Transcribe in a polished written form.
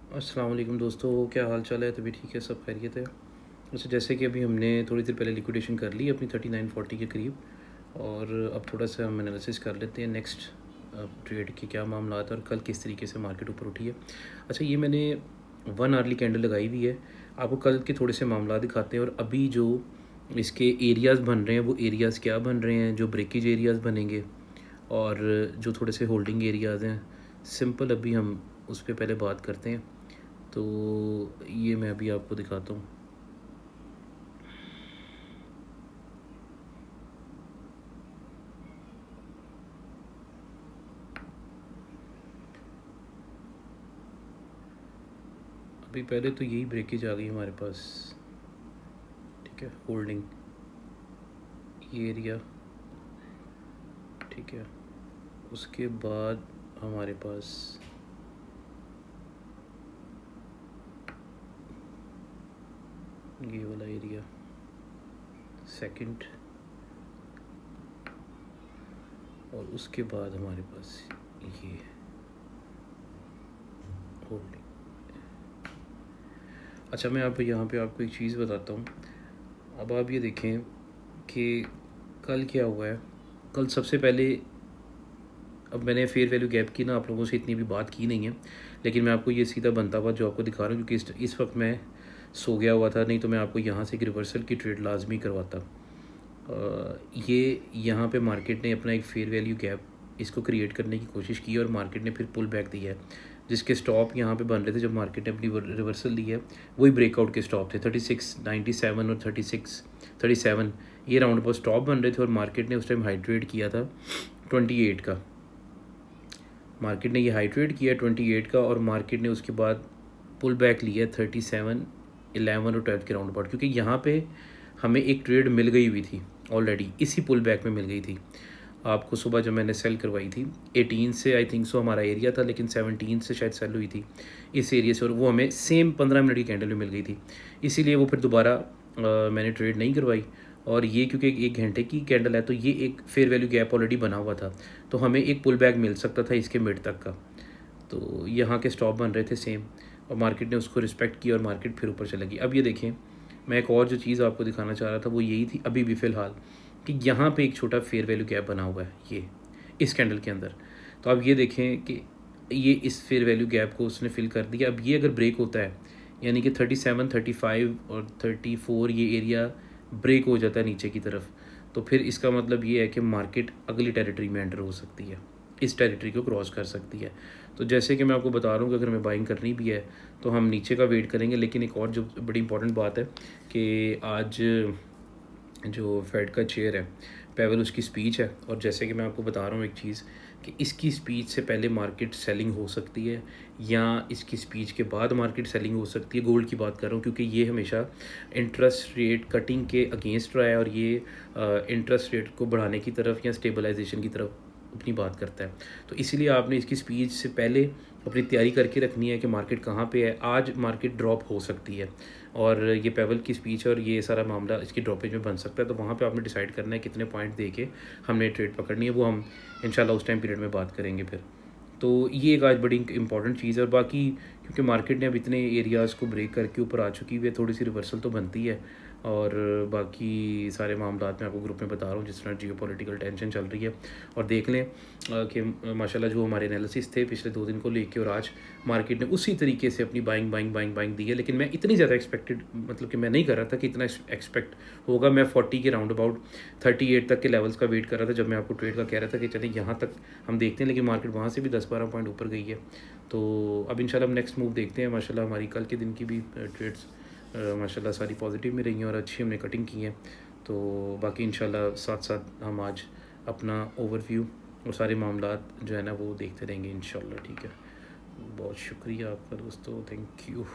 अस्सलाम वालेकुम दोस्तों, क्या हाल चाल है? तभी ठीक है, सब खैरियत है। अच्छा, जैसे कि अभी हमने थोड़ी देर पहले लिक्विडेशन कर ली अपनी 3940 के करीब, और अब थोड़ा सा हम एनालिसिस कर लेते हैं नेक्स्ट ट्रेड के क्या मामला था और कल किस तरीके से मार्केट ऊपर उठी है। अच्छा, ये मैंने 1 आवर्ली कैंडल लगाई हुई है। आपको कल के थोड़े से मामला दिखाते हैं और अभी जो इसके एरियाज़ बन रहे हैं वो एरियाज़ क्या बन रहे हैं, जो ब्रेकेज एरियाज़ बनेंगे और जो थोड़े से होल्डिंग एरियाज़ हैं। सिंपल अभी हम उस पर पहले बात करते हैं। तो ये मैं अभी आपको दिखाता हूँ। अभी पहले तो यही ब्रेकेज आ गई हमारे पास, ठीक है, होल्डिंग ये एरिया, ठीक है। उसके बाद हमारे पास ये वाला एरिया सेकंड, और उसके बाद हमारे पास ये होल्डिंग। अच्छा, मैं आप यहाँ पे आपको एक चीज़ बताता हूँ। अब आप ये देखें कि कल क्या हुआ है। कल सबसे पहले, अब मैंने फेयर वैल्यू गैप की ना आप लोगों से इतनी भी बात की नहीं है, लेकिन मैं आपको ये सीधा बनता हुआ जो आपको दिखा रहा हूँ, क्योंकि इस वक्त मैं सो गया हुआ था, नहीं तो मैं आपको यहाँ से एक रिवर्सल की ट्रेड लाजमी करवाता। ये यहाँ पे मार्केट ने अपना एक फेयर वैल्यू गैप इसको क्रिएट करने की कोशिश की और मार्केट ने फिर पुल बैक दिया है। जिसके स्टॉप यहाँ पे बन रहे थे जब मार्केट ने अपनी रिवर्सल ली है, वही ब्रेकआउट के स्टॉप थे 3697 और 37 ये राउंड पर स्टॉप बन रहे थे। और मार्केट ने उस टाइम हाई ट्रेड किया था 28 का, मार्केट ने ये हाई ट्रेड किया 28 का, और मार्केट ने उसके बाद पुल बैक लिया 37, 11 और 12 के राउंड अबाउट, क्योंकि यहाँ पे हमें एक ट्रेड मिल गई हुई थी ऑलरेडी, इसी पुल बैक में मिल गई थी आपको सुबह जब मैंने सेल करवाई थी 18 से, आई थिंक सो हमारा एरिया था, लेकिन 17 से शायद सेल हुई थी इस एरिया से, और वो हमें सेम 15 मिनट की कैंडल में मिल गई थी। इसीलिए वो फिर दोबारा मैंने ट्रेड नहीं करवाई। और ये क्योंकि एक घंटे की कैंडल है तो ये एक फेयर वैल्यू गैप ऑलरेडी बना हुआ था, तो हमें एक पुल बैक मिल सकता था इसके मिड तक का। तो यहाँ के स्टॉप बन रहे थे सेम, और मार्केट ने उसको रिस्पेक्ट किया और मार्केट फिर ऊपर चलेगी। अब ये देखें, मैं एक और जो चीज़ आपको दिखाना चाह रहा था वो यही थी अभी भी फ़िलहाल, कि यहाँ पे एक छोटा फेयर वैल्यू गैप बना हुआ है ये इस कैंडल के अंदर। तो आप ये देखें कि ये इस फेयर वैल्यू गैप को उसने फिल कर दिया। अब ये अगर ब्रेक होता है, यानी कि 37, 35 और 34 ये एरिया ब्रेक हो जाता है नीचे की तरफ, तो फिर इसका मतलब ये है कि मार्केट अगली टेरिटरी में एंटर हो सकती है, इस टेरिटरी को क्रॉस कर सकती है। तो जैसे कि मैं आपको बता रहा हूँ कि अगर हमें बाइंग करनी भी है तो हम नीचे का वेट करेंगे। लेकिन एक और जो बड़ी इंपॉर्टेंट बात है कि आज जो फेड का चेयर है पेवल, उसकी स्पीच है, और जैसे कि मैं आपको बता रहा हूँ एक चीज़ कि इसकी स्पीच से पहले मार्केट सेलिंग हो सकती है या इसकी स्पीच के बाद मार्केट सेलिंग हो सकती है। गोल्ड की बात कर रहा हूँ क्योंकि ये हमेशा इंटरेस्ट रेट कटिंग के अगेंस्ट रहा है और ये इंटरेस्ट रेट को बढ़ाने की तरफ या स्टेबलाइजेशन की तरफ अपनी बात करता है। तो इसीलिए आपने इसकी स्पीच से पहले अपनी तैयारी करके रखनी है कि मार्केट कहाँ पे है। आज मार्केट ड्रॉप हो सकती है और ये पेवल की स्पीच और ये सारा मामला इसकी ड्रॉपेज में बन सकता है, तो वहाँ पे आपने डिसाइड करना है कितने पॉइंट दे के हमने ट्रेड पकड़नी है। वो हम इंशाल्लाह उस टाइम पीरियड में बात करेंगे फिर। तो ये एक आज बड़ी इंपॉर्टेंट चीज़ है। और बाकी क्योंकि मार्केट ने अब इतने एरियाज़ को ब्रेक करके ऊपर आ चुकी है, थोड़ी सी रिवर्सल तो बनती है। और बाकी सारे मामला मैं आपको ग्रुप में बता रहा हूँ, जिस तरह जियोपॉलिटिकल टेंशन चल रही है। और देख लें कि माशाल्लाह जो हमारे एनालिसिस थे पिछले 2 दिन को लेके, और आज मार्केट ने उसी तरीके से अपनी बाइंग दी है। लेकिन मैं इतनी ज़्यादा एक्सपेक्टेड, मतलब कि मैं नहीं कर रहा था कि इतना एक्सपेक्ट होगा। मैं 40 के राउंड अबाउट 38 तक के लेवल्स का वेट कर रहा था जब मैं आपको ट्रेड का कह रहा था कि चलिए यहाँ तक हम देखते हैं, लेकिन मार्केट वहाँ से भी 10-12 पॉइंट ऊपर गई है। तो अब इंशाल्लाह हम नेक्स्ट मूव देखते हैं। माशाल्लाह हमारी कल के दिन की भी ट्रेड्स माशाल्लाह सारी पॉजिटिव में रही हैं और अच्छी हमने कटिंग की है। तो बाकी इंशाल्लाह साथ साथ हम आज अपना ओवरव्यू और सारे मामलात जो है ना वो देखते रहेंगे इंशाल्लाह। ठीक है, बहुत शुक्रिया आपका दोस्तों, थैंक यू।